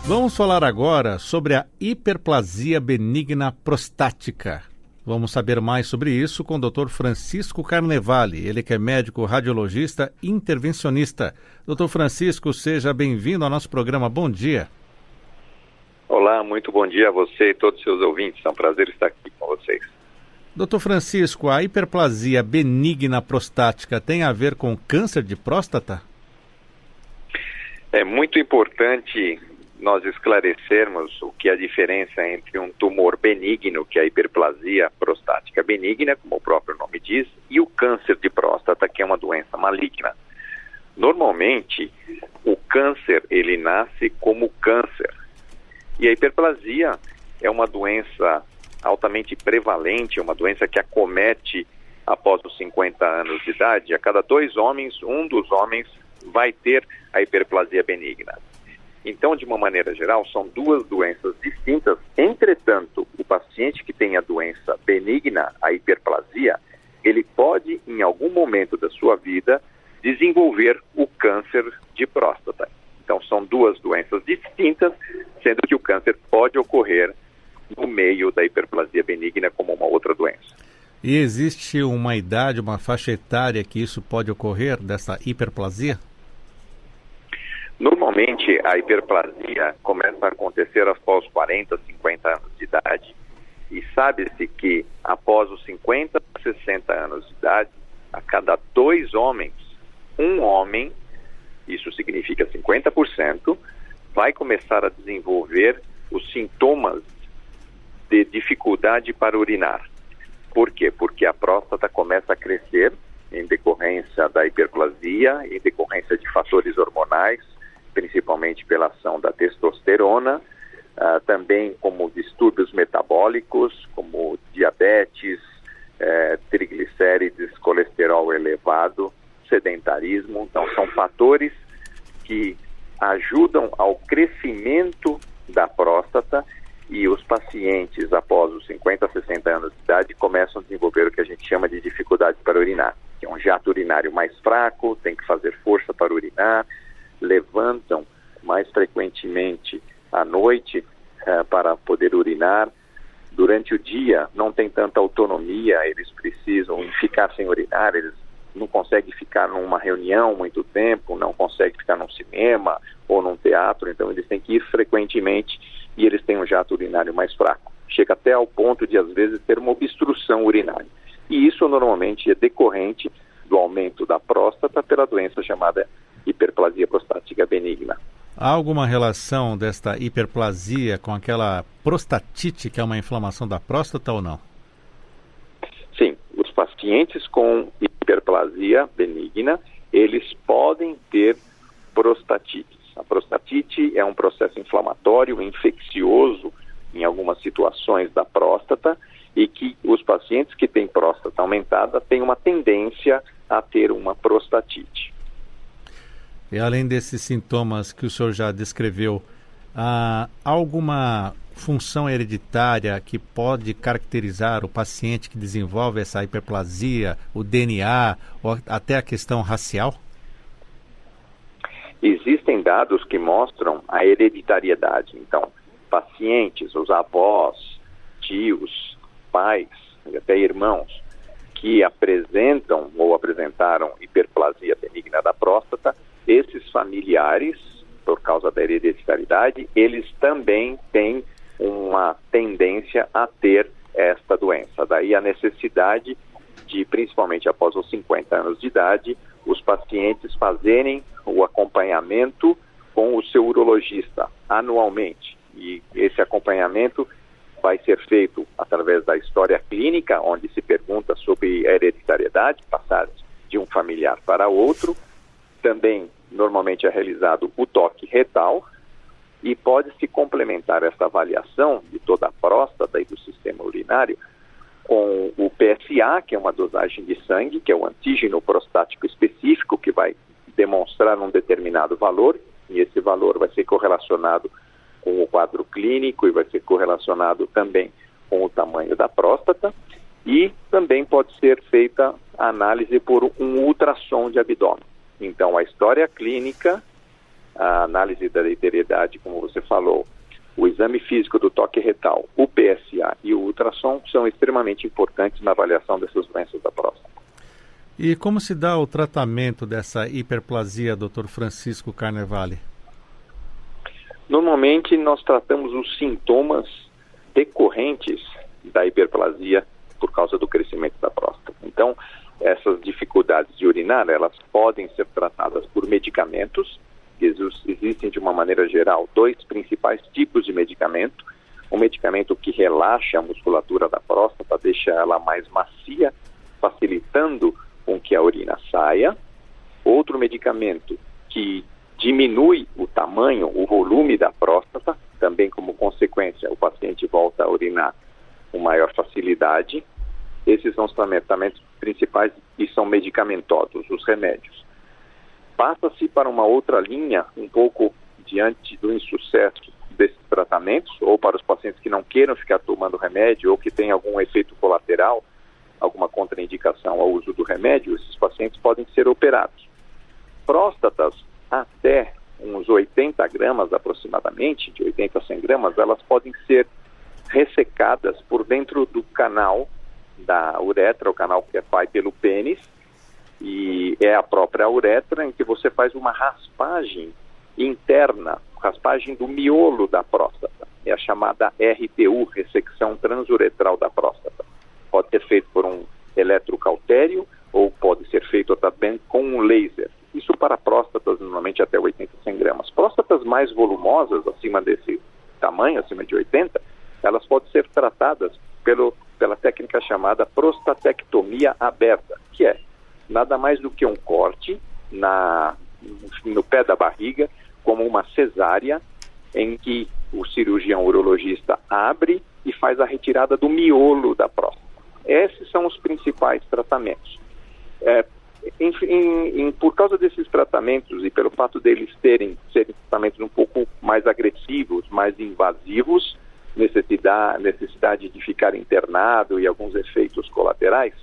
Vamos falar agora sobre a hiperplasia benigna prostática. Vamos saber mais sobre isso com o Dr. Francisco Carnevale, ele que é médico radiologista intervencionista. Dr. Francisco, seja bem-vindo ao nosso programa. Bom dia. Olá, muito bom dia a você e todos os seus ouvintes. É um prazer estar aqui com vocês. Dr. Francisco, a hiperplasia benigna prostática tem a ver com câncer de próstata? É muito importante nós esclarecermos o que é a diferença entre um tumor benigno, que é a hiperplasia prostática benigna, como o próprio nome diz, e o câncer de próstata, que é uma doença maligna. Normalmente, o câncer, ele nasce como câncer. E a hiperplasia é uma doença altamente prevalente, uma doença que acomete após os 50 anos de idade. A cada 2 homens, um dos homens vai ter a hiperplasia benigna. Então, de uma maneira geral, são 2 doenças distintas. Entretanto, o paciente que tem a doença benigna, a hiperplasia, ele pode, em algum momento da sua vida, desenvolver o câncer de próstata. Então, são 2 doenças distintas, sendo que o câncer pode ocorrer no meio da hiperplasia benigna como uma outra doença. E existe uma idade, uma faixa etária que isso pode ocorrer, dessa hiperplasia? Normalmente, a hiperplasia começa a acontecer após 40, 50 anos de idade. E sabe-se que após os 50, 60 anos de idade, a cada 2 homens, um homem, isso significa 50%, vai começar a desenvolver os sintomas de dificuldade para urinar. Por quê? Porque a próstata começa a crescer em decorrência da hiperplasia, em decorrência de fatores hormonais, principalmente pela ação da testosterona, também como distúrbios metabólicos, como diabetes, triglicérides, colesterol elevado, sedentarismo. Então, são fatores que ajudam ao crescimento da próstata, e os pacientes, após os 50, 60 anos de idade, começam a desenvolver o que a gente chama de dificuldade para urinar, que é um jato urinário mais fraco, tem que fazer força para urinar, levantam mais frequentemente à noite para poder urinar. Durante o dia não tem tanta autonomia, eles precisam ficar sem urinar, eles não conseguem ficar numa reunião muito tempo, não conseguem ficar num cinema ou num teatro, então eles têm que ir frequentemente e eles têm um jato urinário mais fraco. Chega até ao ponto de, às vezes, ter uma obstrução urinária. E isso normalmente é decorrente do aumento da próstata pela doença chamada hiperplasia prostática benigna. Há alguma relação desta hiperplasia com aquela prostatite, que é uma inflamação da próstata, ou não? Sim, os pacientes com hiperplasia benigna, eles podem ter prostatites. A prostatite é um processo inflamatório, infeccioso em algumas situações da próstata, e que os pacientes que têm próstata aumentada têm uma tendência a ter uma prostatite. E além desses sintomas que o senhor já descreveu, há alguma função hereditária que pode caracterizar o paciente que desenvolve essa hiperplasia, o DNA, ou até a questão racial? Existem dados que mostram a hereditariedade. Então, pacientes, os avós, tios, pais e até irmãos que apresentam ou apresentaram hiperplasia benigna da próstata, esses familiares, por causa da hereditariedade, eles também têm uma tendência a ter esta doença. Daí a necessidade de, principalmente após os 50 anos de idade, os pacientes fazerem o acompanhamento com o seu urologista anualmente. E esse acompanhamento vai ser feito através da história clínica, onde se pergunta sobre a hereditariedade, passar de um familiar para outro. Também, normalmente, é realizado o toque retal, e pode-se complementar essa avaliação de toda a próstata e do sistema urinário com o PSA, que é uma dosagem de sangue, que é o antígeno prostático específico, que vai demonstrar um determinado valor, e esse valor vai ser correlacionado com o quadro clínico e vai ser correlacionado também com o tamanho da próstata, e também pode ser feita a análise por um ultrassom de abdômen. Então, a história clínica a análise da hereditariedade, como você falou, o exame físico do toque retal, o PSA e o ultrassom são extremamente importantes na avaliação dessas doenças da próstata. E como se dá o tratamento dessa hiperplasia, Dr. Francisco Carnevale? Normalmente nós tratamos os sintomas decorrentes da hiperplasia por causa do crescimento da próstata. Então, essas dificuldades de urinar, elas podem ser tratadas por medicamentos. Existem, de uma maneira geral, 2 principais tipos de medicamento. Um medicamento que relaxa a musculatura da próstata, deixa ela mais macia, facilitando com que a urina saia. Outro medicamento que diminui o tamanho, o volume da próstata, também como consequência o paciente volta a urinar com maior facilidade. Esses são os tratamentos principais e são medicamentosos, os remédios. Passa-se para uma outra linha, um pouco diante do insucesso desses tratamentos, ou para os pacientes que não queiram ficar tomando remédio ou que têm algum efeito colateral, alguma contraindicação ao uso do remédio, esses pacientes podem ser operados. Próstatas até uns 80 gramas aproximadamente, de 80 a 100 gramas, elas podem ser ressecadas por dentro do canal da uretra, o canal que vai pelo pênis, e é a própria uretra em que você faz uma raspagem interna, raspagem do miolo da próstata. É a chamada RTU, ressecção transuretral da próstata. Pode ser feito por um eletrocautério ou pode ser feito também com um laser. Isso para próstatas normalmente até 80 a 100 gramas. Próstatas mais volumosas, acima desse tamanho, acima de 80, elas podem ser tratadas pela técnica chamada prostatectomia aberta, que é nada mais do que um corte no pé da barriga, como uma cesárea, em que o cirurgião urologista abre e faz a retirada do miolo da próstata. Esses são os principais tratamentos. Por causa desses tratamentos e pelo fato deles serem tratamentos um pouco mais agressivos, mais invasivos, necessidade de ficar internado e alguns efeitos colaterais,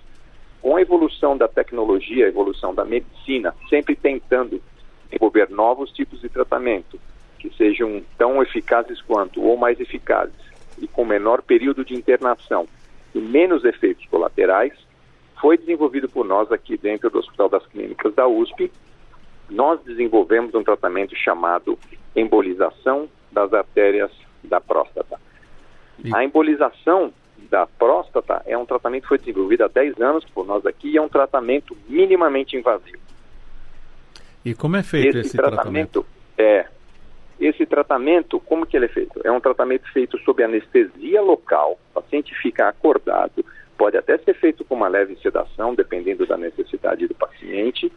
com a evolução da tecnologia, a evolução da medicina, sempre tentando desenvolver novos tipos de tratamento que sejam tão eficazes quanto ou mais eficazes e com menor período de internação e menos efeitos colaterais, foi desenvolvido por nós aqui dentro do Hospital das Clínicas da USP. Nós desenvolvemos um tratamento chamado embolização das artérias da próstata. A embolização da próstata é um tratamento que foi desenvolvido há 10 anos por nós aqui e é um tratamento minimamente invasivo. E como é feito esse tratamento? Esse tratamento, como que ele é feito? É um tratamento feito sob anestesia local, o paciente fica acordado, pode até ser feito com uma leve sedação, dependendo da necessidade do paciente.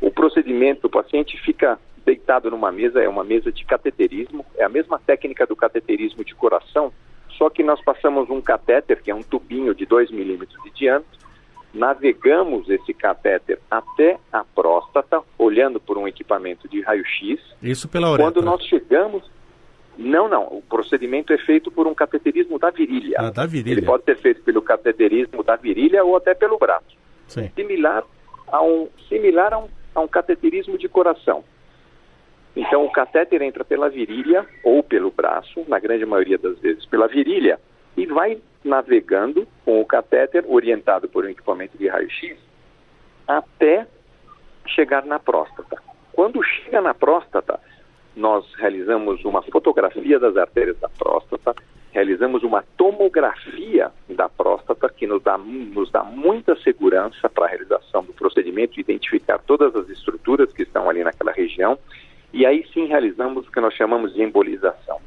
O procedimento, o paciente fica deitado numa mesa, é uma mesa de cateterismo, é a mesma técnica do cateterismo de coração, só que nós passamos um catéter, que é um tubinho de 2 milímetros de diâmetro, navegamos esse catéter até a próstata, olhando por um equipamento de raio-x. Isso pela uretra? Quando nós chegamos... Não, o procedimento é feito por um cateterismo da virilha. Da virilha. Ele pode ser feito pelo cateterismo da virilha ou até pelo braço. Sim. Similar a um cateterismo de coração. Então, o catéter entra pela virilha ou pelo braço, na grande maioria das vezes pela virilha, e vai navegando com o catéter, orientado por um equipamento de raio-x, até chegar na próstata. Quando chega na próstata, nós realizamos uma fotografia das artérias da próstata, realizamos uma tomografia da próstata, que nos dá muita segurança para a realização do procedimento, identificar todas as estruturas que estão ali naquela região, e aí sim realizamos o que nós chamamos de embolização.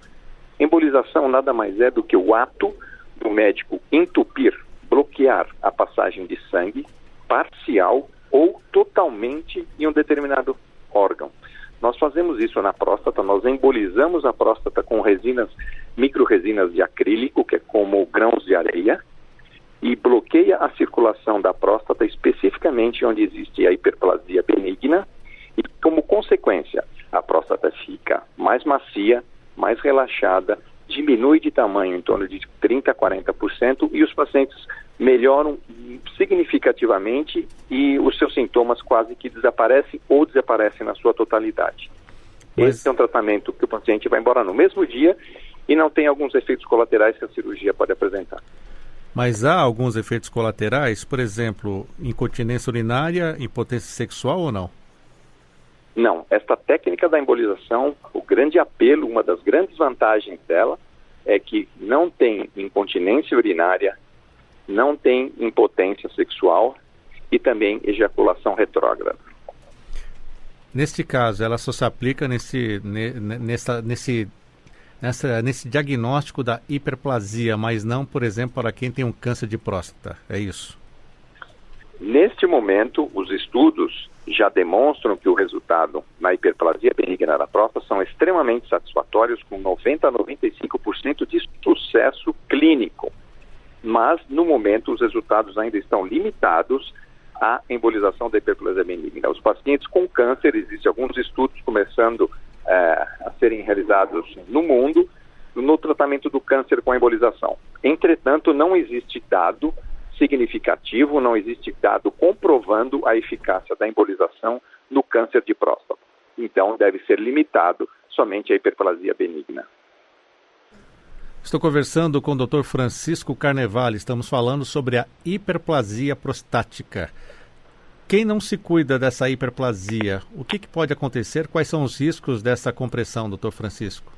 Embolização nada mais é do que o ato do médico entupir, bloquear a passagem de sangue parcial ou totalmente em um determinado órgão. Nós fazemos isso na próstata, nós embolizamos a próstata com microresinas de acrílico, que é como grãos de areia, e bloqueia a circulação da próstata especificamente onde existe a hiperplasia benigna, e como consequência, a próstata fica mais macia, mais relaxada, diminui de tamanho em torno de 30% a 40% e os pacientes melhoram significativamente e os seus sintomas quase que desaparecem ou desaparecem na sua totalidade. Mas... Esse é um tratamento que o paciente vai embora no mesmo dia e não tem alguns efeitos colaterais que a cirurgia pode apresentar. Mas há alguns efeitos colaterais, por exemplo, incontinência urinária, impotência sexual ou não? Não, esta técnica da embolização, o grande apelo, uma das grandes vantagens dela é que não tem incontinência urinária, não tem impotência sexual e também ejaculação retrógrada. Neste caso, ela só se aplica nesse diagnóstico da hiperplasia, mas não, por exemplo, para quem tem um câncer de próstata, é isso? Neste momento, os estudos já demonstram que o resultado na hiperplasia benigna da próstata são extremamente satisfatórios, com 90% a 95% de sucesso clínico. Mas, no momento, os resultados ainda estão limitados à embolização da hiperplasia benigna. Os pacientes com câncer, existem alguns estudos começando a serem realizados no mundo no tratamento do câncer com a embolização. Entretanto, não existe dado significativo, não existe dado comprovando a eficácia da embolização no câncer de próstata. Então, deve ser limitado somente à hiperplasia benigna. Estou conversando com o Dr. Francisco Carnevale, estamos falando sobre a hiperplasia prostática. Quem não se cuida dessa hiperplasia, o que pode acontecer? Quais são os riscos dessa compressão, Dr. Francisco?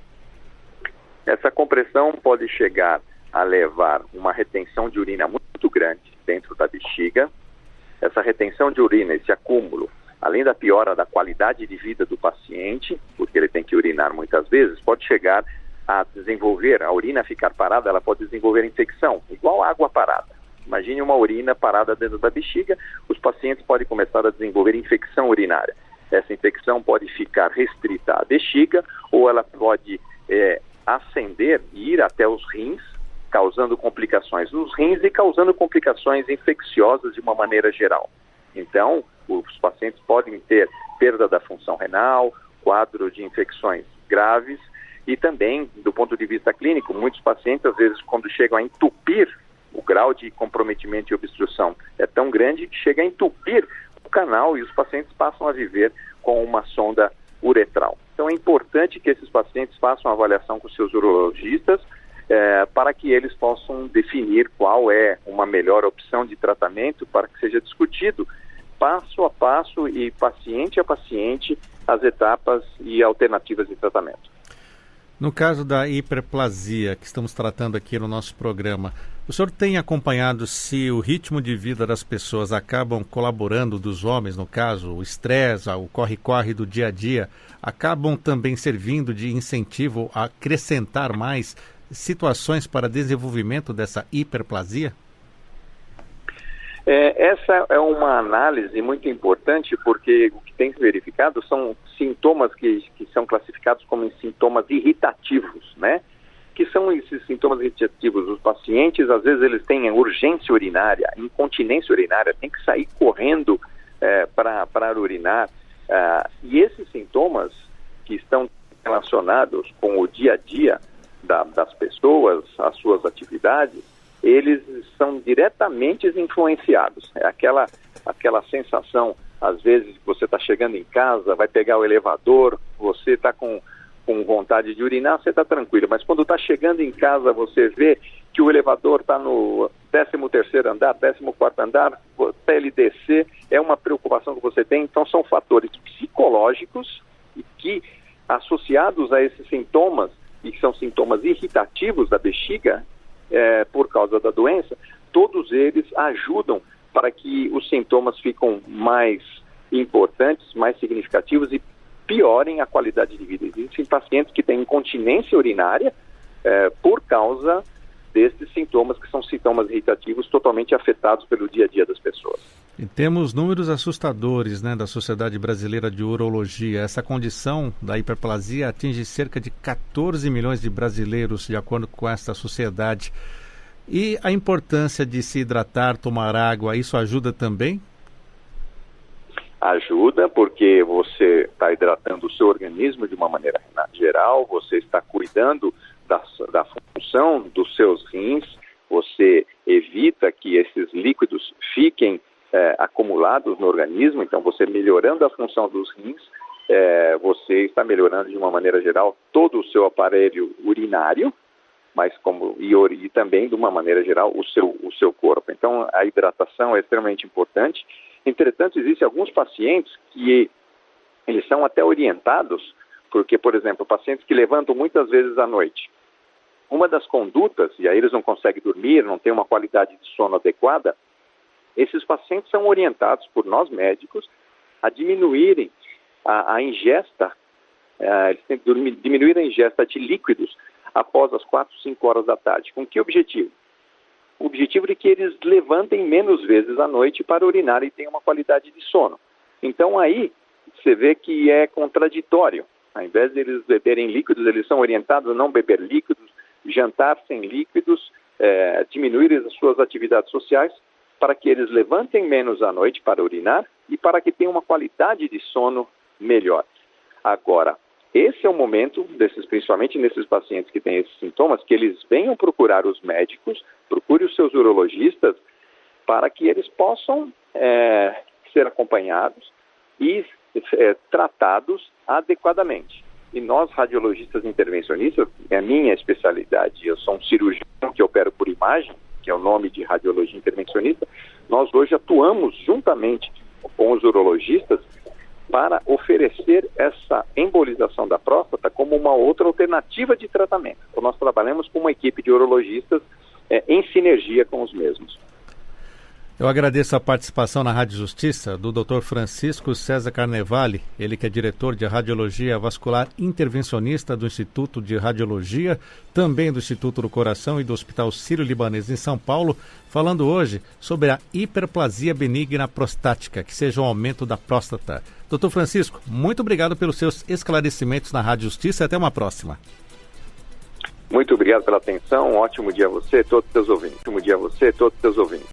Essa compressão pode chegar a levar uma retenção de urina muito grande dentro da bexiga. Essa retenção de urina, esse acúmulo, além da piora da qualidade de vida do paciente, porque ele tem que urinar muitas vezes, pode chegar a desenvolver, a urina ficar parada, ela pode desenvolver infecção, igual a água parada. Imagine uma urina parada dentro da bexiga, os pacientes podem começar a desenvolver infecção urinária. Essa infecção pode ficar restrita à bexiga ou ela pode ascender e ir até os rins, causando complicações nos rins e causando complicações infecciosas de uma maneira geral. Então, os pacientes podem ter perda da função renal, quadro de infecções graves e também, do ponto de vista clínico, muitos pacientes, às vezes, quando chegam a entupir, o grau de comprometimento e obstrução é tão grande que chega a entupir o canal e os pacientes passam a viver com uma sonda uretral. Então, é importante que esses pacientes façam uma avaliação com seus urologistas para que eles possam definir qual é uma melhor opção de tratamento para que seja discutido passo a passo e paciente a paciente as etapas e alternativas de tratamento. No caso da hiperplasia que estamos tratando aqui no nosso programa, o senhor tem acompanhado se o ritmo de vida das pessoas acabam colaborando, dos homens no caso, o estresse, o corre-corre do dia a dia, acabam também servindo de incentivo a acrescentar mais situações para desenvolvimento dessa hiperplasia? Essa é uma análise muito importante porque o que tem se verificado são sintomas que são classificados como sintomas irritativos, né? Que são esses sintomas irritativos? Os pacientes, às vezes, eles têm urgência urinária, incontinência urinária, tem que sair correndo para urinar. E esses sintomas que estão relacionados com o dia a dia das pessoas, as suas atividades, eles são diretamente influenciados. É aquela sensação, às vezes, que você está chegando em casa, vai pegar o elevador, você está com vontade de urinar, você está tranquilo. Mas quando está chegando em casa, você vê que o elevador está no 13º andar, 14º andar, até ele descer, é uma preocupação que você tem. Então, são fatores psicológicos e que, associados a esses sintomas, e que são sintomas irritativos da bexiga, por causa da doença, todos eles ajudam para que os sintomas ficam mais importantes, mais significativos e piorem a qualidade de vida. Existem pacientes que têm incontinência urinária por causa desses sintomas, que são sintomas irritativos totalmente afetados pelo dia a dia das pessoas. E temos números assustadores, né, da Sociedade Brasileira de Urologia. Essa condição da hiperplasia atinge cerca de 14 milhões de brasileiros, de acordo com esta sociedade. E a importância de se hidratar, tomar água, isso ajuda também? Ajuda, porque você está hidratando o seu organismo de uma maneira geral, você está cuidando da função dos seus rins, você evita que esses líquidos fiquem acumulados no organismo, então você melhorando a função dos rins, você está melhorando de uma maneira geral todo o seu aparelho urinário, e também, de uma maneira geral, o seu corpo. Então, a hidratação é extremamente importante. Entretanto, existem alguns pacientes que eles são até orientados, porque, por exemplo, pacientes que levantam muitas vezes à noite. Uma das condutas, e aí eles não conseguem dormir, não têm uma qualidade de sono adequada, esses pacientes são orientados por nós médicos a diminuírem a ingesta, eles têm que diminuir a ingesta de líquidos após as 4, 5 horas da tarde. Com que objetivo? O objetivo é que eles levantem menos vezes à noite para urinar e tenham uma qualidade de sono. Então aí você vê que é contraditório. Ao invés de eles beberem líquidos, eles são orientados a não beber líquidos, jantar sem líquidos, diminuir as suas atividades sociais para que eles levantem menos à noite para urinar e para que tenham uma qualidade de sono melhor. Agora, esse é o momento, principalmente nesses pacientes que têm esses sintomas, que eles venham procurar os médicos, procure os seus urologistas, para que eles possam ser acompanhados e tratados adequadamente. E nós, radiologistas intervencionistas, é a minha especialidade, eu sou um cirurgião que opero por imagem, que é o nome de radiologia intervencionista, nós hoje atuamos juntamente com os urologistas para oferecer essa embolização da próstata como uma outra alternativa de tratamento. Então, nós trabalhamos com uma equipe de urologistas em sinergia com os mesmos. Eu agradeço a participação na Rádio Justiça do Dr. Francisco César Carnevale, ele que é diretor de Radiologia Vascular Intervencionista do Instituto de Radiologia, também do Instituto do Coração e do Hospital Sírio-Libanês em São Paulo, falando hoje sobre a hiperplasia benigna prostática, que seja um aumento da próstata. Dr. Francisco, muito obrigado pelos seus esclarecimentos na Rádio Justiça e até uma próxima. Muito obrigado pela atenção, um ótimo dia a você e todos os seus ouvintes.